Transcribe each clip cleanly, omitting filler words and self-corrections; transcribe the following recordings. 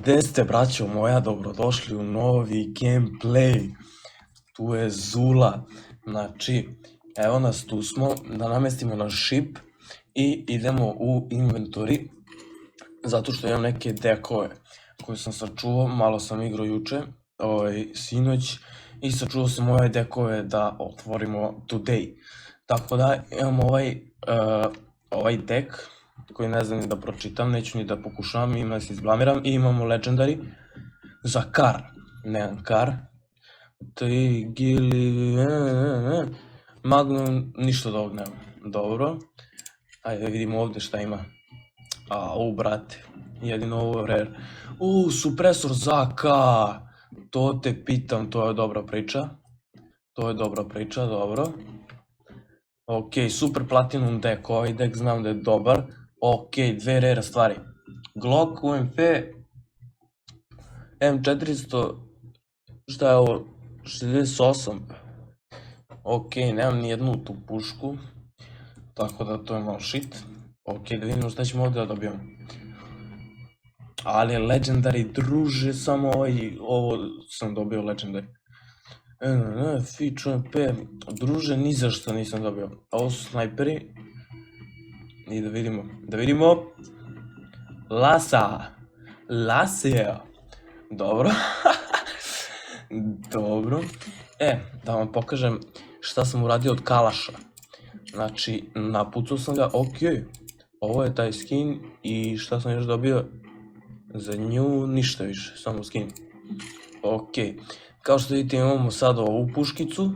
Gde ste, braćo moja, dobrodošli u novi gameplay. Tu je Zula. Znači, evo nas, tu smo, da namestimo naš ship i idemo u inventory, zato što imam neke dekove koje sam sačuvao, malo sam igrao juče, sinoć, i sačuvao sam ove dekove da otvorimo today. Tako da imam ovaj dek, koji ne znam ni da pročitam, neću ni da pokušavam, ima da se izblamiram, i imamo legendary za kar, nemam kar, 3 gili, magnum, ništa od ovog nemam, dobro, ajde vidimo ovde šta ima, brate, jedino ovo rare, supresor za AK, to te pitam, to je dobra priča, dobro. Ok, super platinum deck, ovaj deck znam da je dobar. Ok, dve rare stvari. Glock, UMP, M400, šta je ovo, 68. Ok, nemam nijednu tu pušku, tako da to je malo shit. Ok, da vidimo šta ćemo ovdje da dobijemo. Ali legendary, druže, samo ovo sam dobio legendary. Fitch, UMP, druže, ni za što nisam dobio. Ovo su snajperi. I da vidimo. Lasea. Dobro. Dobro. Da vam pokažem šta sam uradio od kalaša. Znači, napucao sam ga, ok. Ovo je taj skin i šta sam još dobio? Za nju ništa više, samo skin. Ok. Kao što vidite imamo sad ovu puškicu.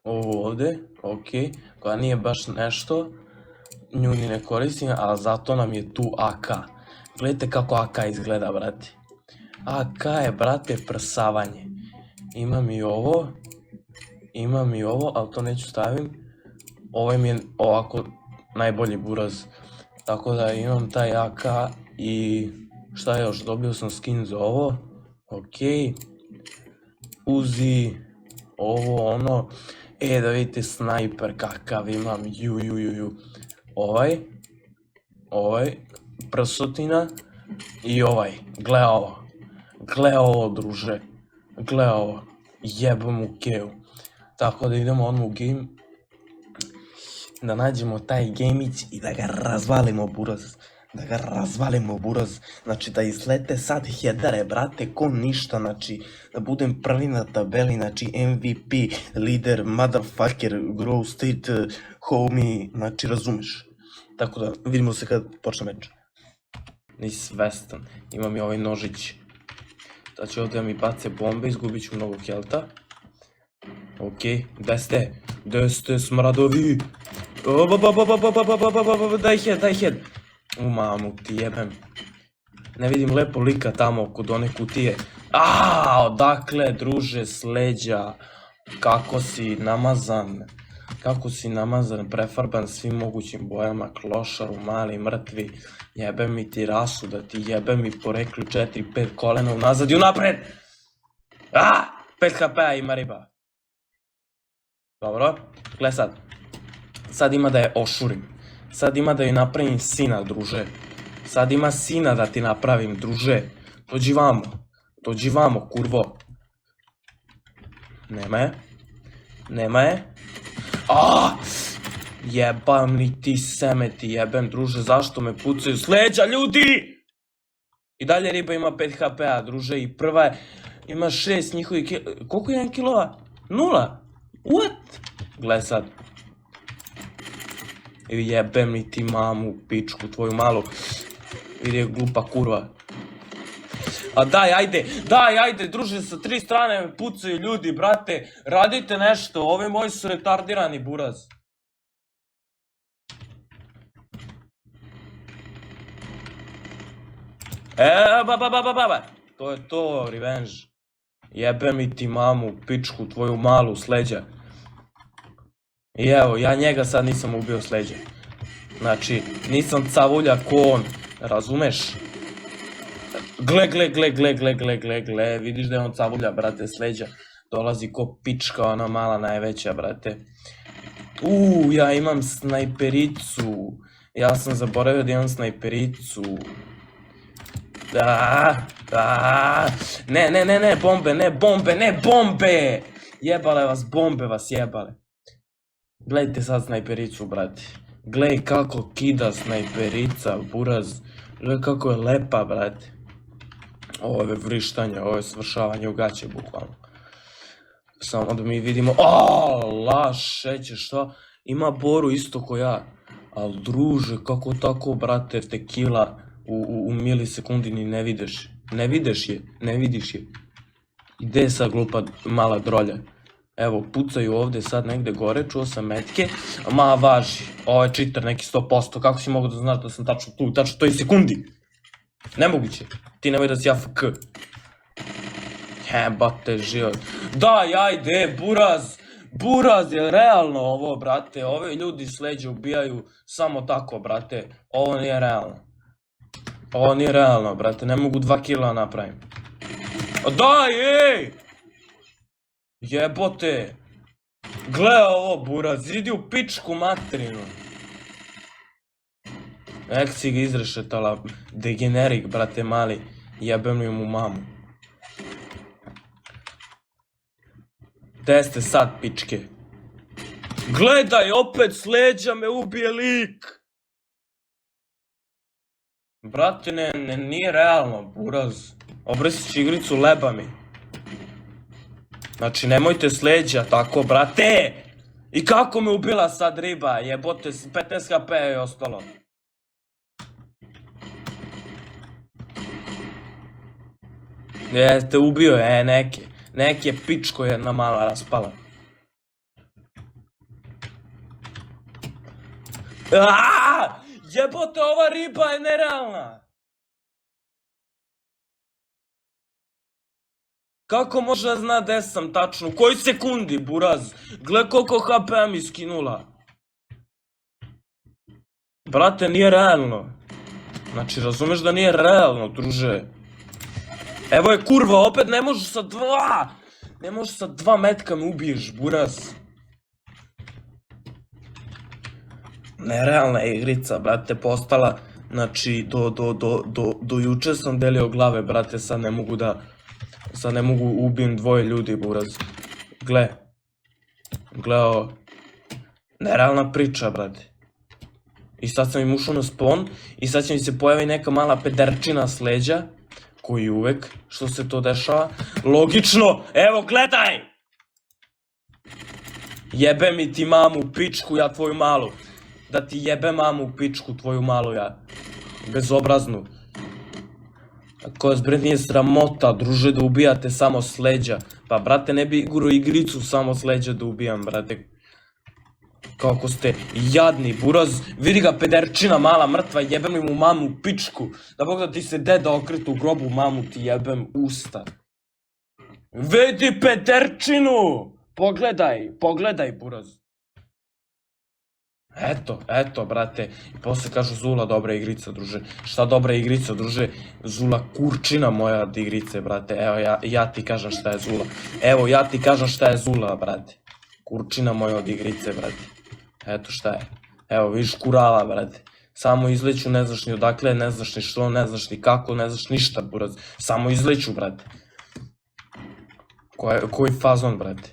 Ovo ovde, ok. Koja nije baš nešto. Nju ni ne koristim, ali zato nam je tu AK. Gledajte kako AK izgleda, brate. AK je, brate, prsavanje. Imam i ovo, ali to neću stavim. Ovo mi je ovako najbolji buraz. Tako da imam taj AK i šta još, dobio sam skin za ovo. Ok. Uzi, ovo, ono. Da vidite snajper kakav imam, ovaj, prsotina i ovaj, gle ovo druže, jebam u keju. Tako da idemo odmah u game, da nađemo taj gamić i da ga razvalimo buraz, znači da izlete sad headere, brate, ko ništa, znači da budem prvi na tabeli, znači MVP, lider, motherfucker, grow state, homie, znači razumeš. Tako da vidimo se kad počne meč. Nisi svestan, imam i ovaj nožić, da će ovdje mi bace bombe, izgubit ću mnogo helta. Ok, gde ste smradovi? Daj head. Mamu ti jebem. Ne vidim lepo lika tamo kod one kutije. Odakle, druže, s leđa. Kako si namazan, prefarban svim mogućim bojama, klošaru, mali, mrtvi. Jebem mi ti rasu, da ti jebem mi porekli 4-5 kolena unazad i unapred. 5 HP-a ima riba. Dobro, gle sad. Sad ima da je ošurim. Sad ima da joj napravim sina, druže. Sad ima sina da ti napravim, druže. Dođi vamo, kurvo. Nema je. Jebam li ti seme ti jebem, druže, zašto me pucaju s leđa, ljudi? I dalje riba ima 5 HP-a, druže, i prva je, ima 6 njihovih koliko je 1 kilova? 0? What? Gle sad. Jebem li ti mamu, pičku, tvoju malu. Vidi je glupa kurva. Daj, ajde, druže, sa 3 strane me pucaju ljudi, brate. Radite nešto, ovi moji su retardirani, buraz. To je to, revenge. Jebem li ti mamu, pičku, tvoju malu, s leđa. I evo, ja njega sad nisam ubio s leđa. Znači, nisam cavulja ko on, razumeš? Gle, vidiš da je on cavulja, brate, s leđa. Dolazi ko pička, ona mala najveća, brate. Ja imam snajpericu. Ja sam zaboravio da imam snajpericu. Ne, bombe, ne bombe, ne bombe! Jebale vas, bombe vas jebale. Gledajte sad snajpericu, brate. Gledaj kako kida snajperica, buraz. Gledaj kako je lepa, brate. Ovo je vrištanje, ovo je svršavanje u gaće, bukvalno. Samo da mi vidimo... Lašeće, šta? Ima Boru isto ko ja. Al druže, kako tako, brate, tekila u milisekundi ni ne vidiš. Ne vidiš je, ne vidiš je. Gde je sad glupa mala drolja? Evo, pucaju ovde sad negde gore, čuo sam metke. Ma, važi, ovo je cheater neki 100%, kako si mogu da znaš da sam tačno tu, tačno toj sekundi? Nemoguće, ti nemoj da si AFK. Jebate život. Daj, ajde, buraz! Buraz je realno ovo, brate, ovi ljudi s leđa ubijaju samo tako, brate. Ovo nije realno. Ovo nije realno, brate, ne mogu 2 kila napravim. Daj, ej! Jebote! Gle ovo, buraz, idi u pičku materinu. Ek si ga izrešetala, degenerik, brate, mali. Jebem li mu mamu. Gde ste sad, pičke? Gledaj, opet s leđa me ubije lik! Brate, nije realno, buraz. Obrsit će igricu lebami. Znači, nemojte s leđa tako, brate! I kako me ubila sad riba, jebote, 15 HP je ostalo. Jeste, ubio je, neke pičko jedna mala raspala. Jebote, ova riba je nerealna! Kako može da zna gde sam tačno? U kojoj sekundi, buraz? Gle koliko HP mi skinula. Brate, nije realno. Znači, razumeš da nije realno, druže. Evo je kurva, opet ne možeš sa 2! Ne možeš sa 2 metka me ubiješ, buraz. Nerealna je igrica, brate, postala. Znači, do juče sam delio glave, brate, sad ne mogu da... Sad ne mogu ubijem 2 ljudi, buraz. Gle. Gle ovo. Nerealna priča, brate. I sad sam im ušao na spawn i sad će mi se pojavi neka mala pederčina s leđa. Koji uvek, što se to dešava. Logično, evo gledaj! Jebe mi ti mamu u pičku, ja tvoju malu. Da ti jebe mamu u pičku, tvoju malu ja. Bezobraznu. Ako vas bre nije sramota, druže, da ubijate samo s leđa. Pa brate, ne bi igurao igricu samo s leđa da ubijam, brate. Kako ste jadni, buraz, vidi ga pederčina mala mrtva, jebem li mu mamu u pičku. Da Bog da ti se deda okretu u grobu, mamu ti jebem usta. Vidi pederčinu! Pogledaj, buraz. Eto, brate. I posle kažu Zula dobra igrica, druže. Šta dobra igrica, druže? Zula kurčina moja od igrice, brate. Evo, ja ti kažem šta je Zula. Evo, ja ti kažem šta je Zula, brate. Kurčina moja od igrice, brate. Eto šta je. Evo, vidiš kurala, brate. Samo izleću, ne znaš ni odakle, ne znaš ni što, ne znaš ni kako, ne znaš ništa, buraz. Samo izleću, brate. Koji fazon, brate?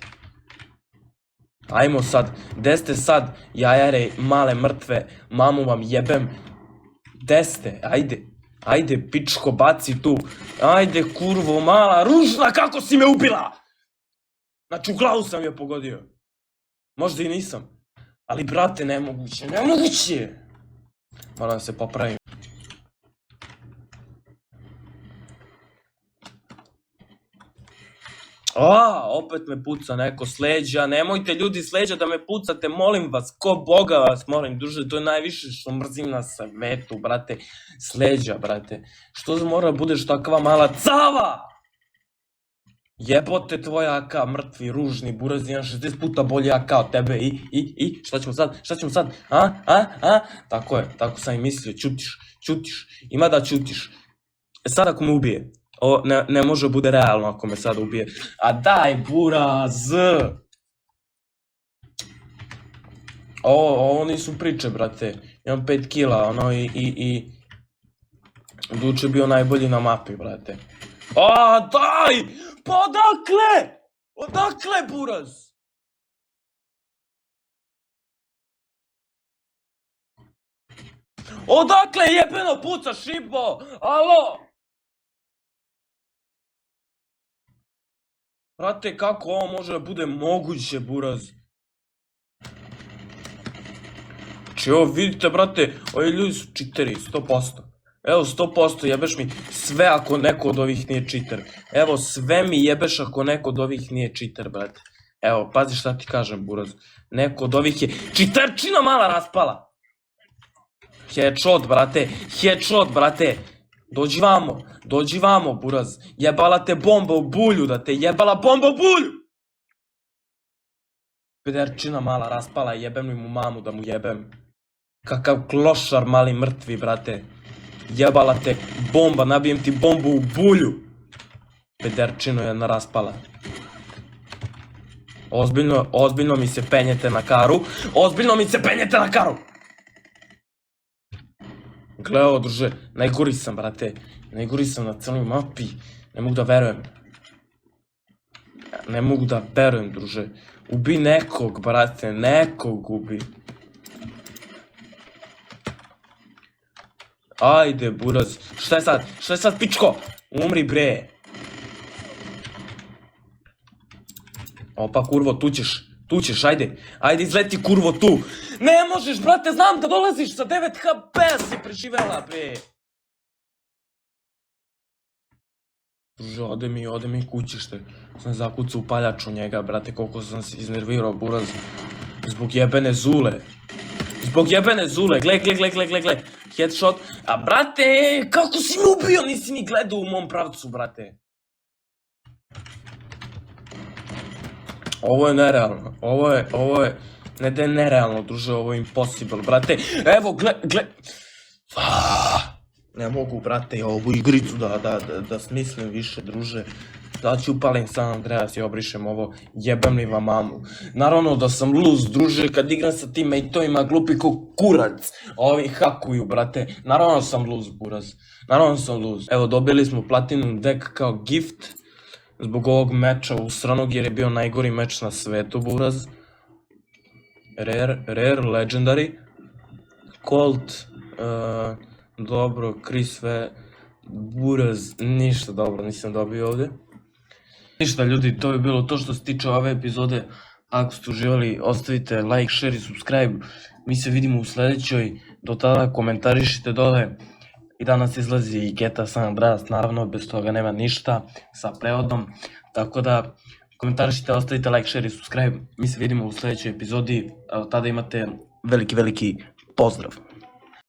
Ajmo sad, gde ste sad, jajare, male mrtve, mamu vam jebem. Gde ste, ajde, pičko, baci tu. Ajde, kurvo, mala, ružna, kako si me ubila? Znači, u glavu sam je pogodio. Možda i nisam. Ali, brate, nemoguće. Moram se popravim. Opet me puca neko s leđa, nemojte ljudi s leđa da me pucate, molim vas, ko Boga vas molim, duže, to je najviše što mrzim na svetu, brate, s leđa, brate, što mora budeš takva mala cava? Jebote tvoja AK, mrtvi, ružni, buraz, imam 60 puta bolji AK od tebe i, šta ćemo sad, Tako je, tako sam i mislio, ćutiš, ima da ćutiš, sad ako me ubije. Ovo ne može bude realno ako me sad ubije. A daj, buraz! Ovo nisu priče, brate. Imam 5 kila, ono i... Duče bio najbolji na mapi, brate. A, daj! Pa odakle? Odakle, buraz? Odakle jebeno puca šibo? Alo? Brate, kako ovo može da bude moguće, buraz? Znači, evo vidite, brate, ovi ljudi su čiteri, 100%. Evo, 100% jebeš mi sve ako neko od ovih nije čiter. Evo, sve mi jebeš ako neko od ovih nije čiter, brate. Evo, pazi šta ti kažem, buraz. Neko od ovih je čiterčina mala raspala. Headshot, brate, headshot, brate. Dođi vamo, buraz. Jebala te bomba u bulju, da te jebala bomba u bulju. Pederčina mala raspala, jebem mi mu mamu da mu jebem. Kakav klošar mali mrtvi, brate. Jebala te bomba, nabijem ti bombu u bulju. Pederčino jedna raspala. Ozbiljno mi se penjete na karu. Ozbiljno mi se penjete na karu. Gle ovo, druže, najgori sam, brate. Najgori sam na celoj mapi. Ne mogu da verujem. Ne mogu da verujem, druže. Ubi nekog, brate, nekog ubi. Ajde, buraz. Šta je sad? Šta je sad, pičko? Umri, bre. Opa, kurvo, tu ćeš, ajde. Ajde, izleti, kurvo, tu. Ne možeš, brate, znam da dolaziš sa 9 HP si preživela, bre. Druže, ode mi kućište. Sam zakucao u paljaču njega, brate, koliko sam se iznervirao, buraz. Zbog jebene zule. Gle. Headshot. A, brate, kako si mi ubio? Nisi ni gledao u mom pravcu, brate. Ovo je nerealno. Ovo je... Ne da je nerealno, druže, ovo je impossible, brate. Evo, gle... Ne mogu, brate, ovu igricu da smislim više, druže. Da ću upalim San Andreas i obrišem ovo, jebem li vam mamu. Naravno da sam luz, druže, kad igram sa teammateovima glupi ko kurac. Ovi hakuju, brate. Naravno sam luz, buraz. Evo, dobili smo Platinum deck kao gift. Zbog ovog meča usranog, jer je bio najgori meč na svetu, buraz. Rare, Legendary. Colt, dobro, Krisve, buraz, ništa dobro nisam dobio ovdje. Ništa ljudi, to je bilo to što se tiče ove epizode. Ako ste uživali, ostavite like, share i subscribe. Mi se vidimo u sljedećoj, do tada komentarišite dole. I danas izlazi i GTA San Andreas, naravno, bez toga nema ništa sa prevodom. Tako da, komentarišite, ostavite like, share i subscribe. Mi se vidimo u sljedećoj epizodi, tada imate veliki pozdrav.